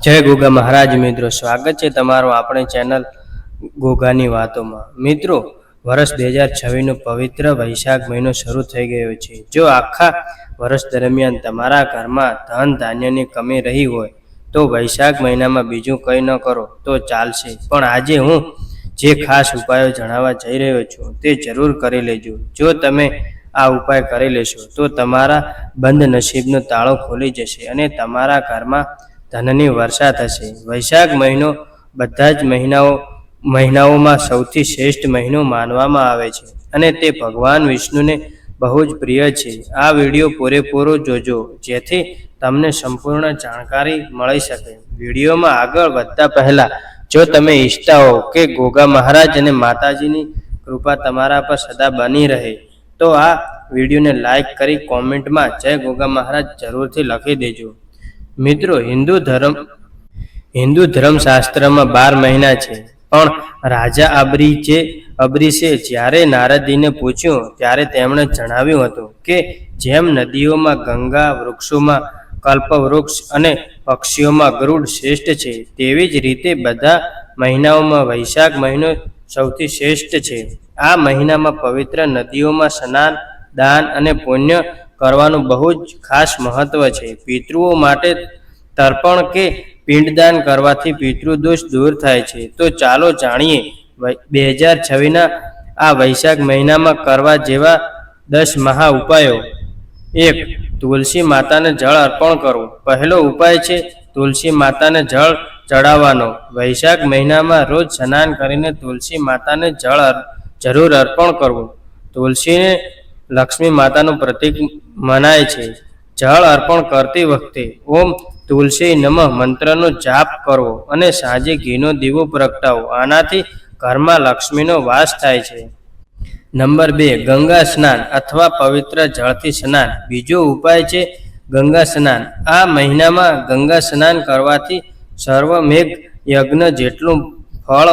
જય ગોગા મહારાજ મિત્રો, સ્વાગત છે તમારું આપણી ચેનલ ગોગાની વાતોમાં। મિત્રો, વર્ષ 2026નો પવિત્ર વૈશાખ મહિનો શરૂ થઈ ગયો છે। જો આખા વર્ષ દરમિયાન તમારા ઘરમાં ધન ધાન્યની કમી રહી હોય તો વૈશાખ મહિનામાં બીજું કંઈ ન કરો તો ચાલશે, પણ આજે હું જે ખાસ ઉપાયો જણાવવા જઈ રહ્યો છું તે જરૂર કરી લેજો। જો તમે આ ઉપાય કરી લેશો તો તમારા બંધ નસીબનો તાળો ખોલી જશે અને તમારા ઘરમાં ધનની વર્ષા થશે। વૈશાખ મહિનો બધા જ મહિનાઓમાં સૌથી શ્રેષ્ઠ મહિનો માનવામાં આવે છે અને તે ભગવાન વિષ્ણુને બહુ જ પ્રિય છે। આ વિડીયો પૂરેપૂરો જોજો જેથી તમને સંપૂર્ણ જાણકારી મળી શકે। વિડીયોમાં આગળ વધતા પહેલા જો તમે ઈચ્છતા હો કે ગોગા મહારાજ અને માતાજીની કૃપા તમારા પર સદા બની રહે તો આ વિડીયોને લાઈક કરી કોમેન્ટમાં જય ગોગા મહારાજ જરૂરથી લખી દેજો। મિત્રો, હિન્દુ ધર્મશાસ્ત્રમાં 12 મહિના છે, પણ રાજા અબરીશે જ્યારે નારદજીને પૂછ્યું ત્યારે તેમણે જણાવ્યું હતું કે જેમ નદીઓમાં ગંગા, વૃક્ષોમાં કલ્પવૃક્ષ અને પક્ષીઓમાં ગરુડ શ્રેષ્ઠ છે, તેવી જ રીતે બધા મહિનાઓમાં વૈશાખ મહિનો સૌથી શ્રેષ્ઠ છે। આ મહિનામાં પવિત્ર નદીઓમાં સ્નાન, દાન અને પુણ્ય કરવાનું બહુ જ ખાસ મહત્વ છે। પિતૃઓ માટે તર્પણ કે પિંડદાન કરવાથી પિતૃદોષ દૂર થાય છે। તો ચાલો જાણીએ 2026ના આ વૈશાખ મહિનામાં કરવા જેવા 10 મહા ઉપાયો। 1. તુલસી માતાને જળ અર્પણ કરવું। પહેલો ઉપાય છે તુલસી માતાને જળ ચડાવવાનો। વૈશાખ મહિનામાં રોજ સ્નાન કરીને તુલસી માતાને જળ જરૂર અર્પણ કરવું। તુલસીને લક્ષ્મી માતાનું પ્રતીક મનાય છે। જળ અર્પણ કરતી વખતે ઓમ તુલસી નમઃ મંત્રનો જાપ કરવો અને સાંજે ઘીનો દીવો પ્રગટાવો। આનાથી ઘરમાં લક્ષ્મીનો વાસ થાય છે। નંબર 2. ગંગા સ્નાન અથવા પવિત્ર જળથી સ્નાન। બીજો ઉપાય છે ગંગા સ્નાન। આ મહિનામાં ગંગા સ્નાન કરવાથી સર્વમેઘ યજ્ઞ જેટલું ફળ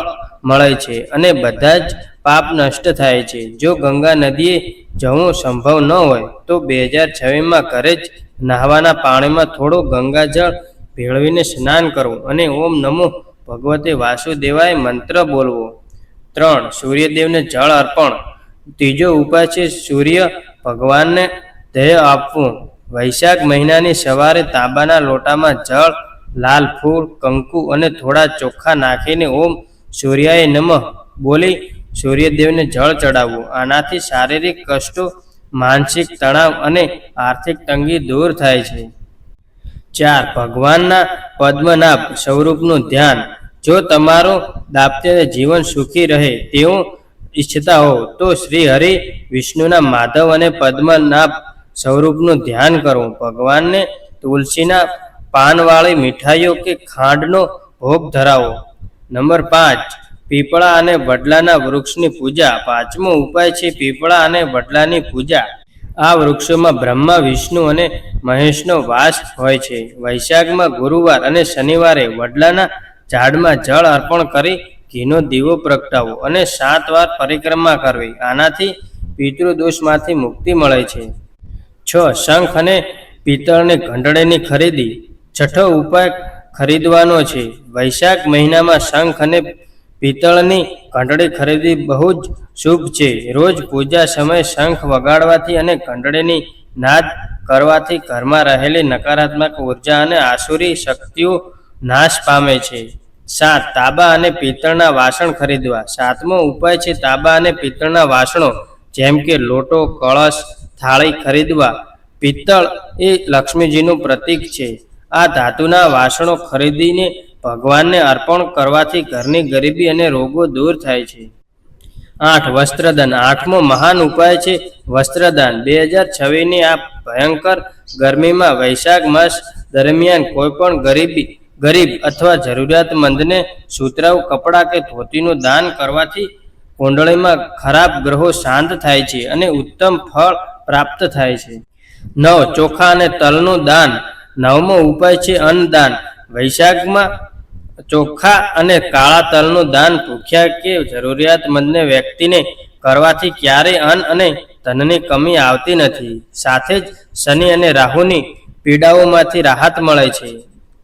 મળે છે અને બધા જ પાપ નષ્ટ થાય છે। જો ગંગા નદીએ જવું સંભવ ન હોય તો 2026માં ઘરે જ નહાવાના પાણીમાં થોડો ગંગાજળ ભેળવીને સ્નાન કરવું અને ઓમ નમો ભગવતે વાસુદેવાય મંત્ર બોલવો। 3. સૂર્યદેવને જળ અર્પણ। ત્રીજો ઉપાય છે સૂર્ય ભગવાનને ધ્યેય આપવું। વૈશાખ મહિનાની સવારે તાંબાના લોટામાં જળ, લાલ ફૂલ, કંકુ અને થોડા ચોખા નાખીને ઓમ સૂર્યાય નમઃ બોલી સૂર્યદેવને જળ ચડાવવું। આનાથી શારીરિક કષ્ટો, માનસિક તણાવ અને આર્થિક તંગી દૂર થાય છે। 4. ભગવાનના પદ્મનાભ સ્વરૂપનું ધ્યાન। જો તમારું દાંપત્ય જીવન સુખી રહે તેવું ઈચ્છતા હો તો શ્રી હરિ વિષ્ણુના માધવ અને પદ્મનાભ સ્વરૂપનું ધ્યાન કરવું। ભગવાનને તુલસીના પાનવાળી મીઠાઈઓ કે ખાંડનો ભોગ ધરાવો। નંબર 5. પીપળા અને વડલાના વૃક્ષની પૂજા। પાંચમો ઉપાય છે પીપળા અને વડલાની પૂજા। આ વૃક્ષોમાં બ્રહ્મા, વિષ્ણુ અને મહેશનો વાસ હોય છે। વૈશાખમાં ગુરુવાર અને શનિવારે વડલાના ઝાડમાં જળ અર્પણ કરી ઘીનો દીવો પ્રગટાવો અને 7 વાર પરિક્રમા કરવી। આનાથી પિતૃદોષમાંથી મુક્તિ મળે છે। 6. શંખ અને પિત્તળની ઘંટડીની ખરીદી। છઠ્ઠો ઉપાય ખરીદવાનો છે। વૈશાખ મહિનામાં શંખ અને પિત્તળની ઘંટડી ખરીદી બહુ જ શુભ છે। રોજ પૂજા સમયે શંખ વગાડવાથી અને ઘંટડીની નાદ કરવાથી ઘરમાં રહેલી નકારાત્મક ઉર્જા અને આસુરી શક્તિઓ નાશ પામે છે। 7. તાંબા અને પિત્તળના વાસણ ખરીદવા। સાતમો ઉપાય છે તાંબા અને પિત્તળના વાસણો જેમ કે લોટો, કળશ, થાળી ખરીદવા। પિત્તળ એ લક્ષ્મીજીનું પ્રતીક છે। આ ધાતુના વાસણો ખરીદીને ભગવાનને અર્પણ કરવાથી ઘરની ગરીબી અને રોગો દૂર થાય છે। 8. વસ્ત્રદાન। આઠમો મહાન ઉપાય છે વસ્ત્રદાન। 2026ની આ ભયંકર ગરમીમાં વૈશાખ માસ દરમિયાન કોઈ પણ ગરીબ અથવા જરૂરિયાતમંદને સુતરાઉ કપડાં કે ધોતીનું દાન કરવાથી કુંડળીમાં ખરાબ ગ્રહો શાંત થાય છે અને ઉત્તમ ફળ પ્રાપ્ત થાય છે। 9. ચોખા અને તલનું દાન। નવમો ઉપાય છે અન્નદાન। વૈશાખમાં ચોખા અને કાળા તલનું દાન ભૂખ્યા કે જરૂરિયાતમંદ વ્યક્તિને કરવાથી ક્યારેય અન્ન અને ધનની કમી આવતી નથી। સાથે જ શનિ અને રાહુની પીડાઓમાંથી રાહત મળે છે।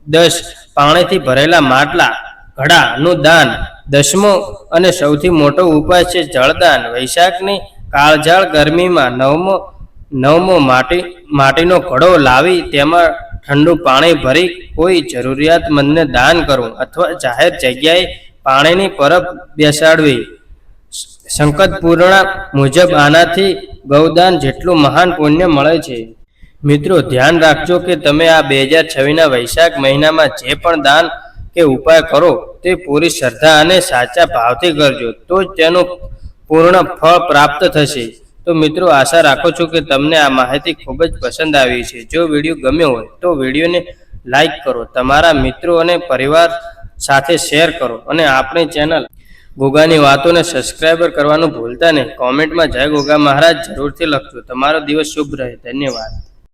10. પાણીથી ભરેલા માટલા ઘડાનું દાન. 10મો અને સૌથી મોટો ઉપાય છે જળદાન. વૈશાખની કાળઝાળ ગરમીમાં નવમો માટીનો ઘડો લાવી તેમાં ઠંડુ પાણી ભરી કોઈ જરૂરિયાતમંદને દાન કરવું અથવા જાહેર જગ્યાએ પાણીની પરબ બેસાડવી. સંકટ પૂર્ણા મુજબ આનાથી ગૌદાન જેટલું મહાન પુણ્ય મળે છે. મિત્રો, ધ્યાન રાખજો કે તમે આ 2026ના વૈશાખ મહિનામાં જે પણ દાન કે ઉપાય કરો તે પૂરી શ્રદ્ધા અને સાચા ભાવથી કરજો, તો જ તેનું પૂર્ણ ફળ પ્રાપ્ત થશે. તો મિત્રો, આશા રાખું છું કે તમને આ માહિતી ખૂબ જ પસંદ આવી છે. જો વિડીયો ગમ્યો હોય તો વિડીયોને લાઈક કરો, તમારા મિત્રો અને પરિવાર સાથે શેર કરો અને આપણી ચેનલ ગોગાની વાતોને સબસ્ક્રાઈબ કરવાનું ભૂલતા નહીં. કોમેન્ટમાં જય ગોગા મહારાજ જરૂરથી લખજો. તમારો દિવસ શુભ રહે. ધન્યવાદ.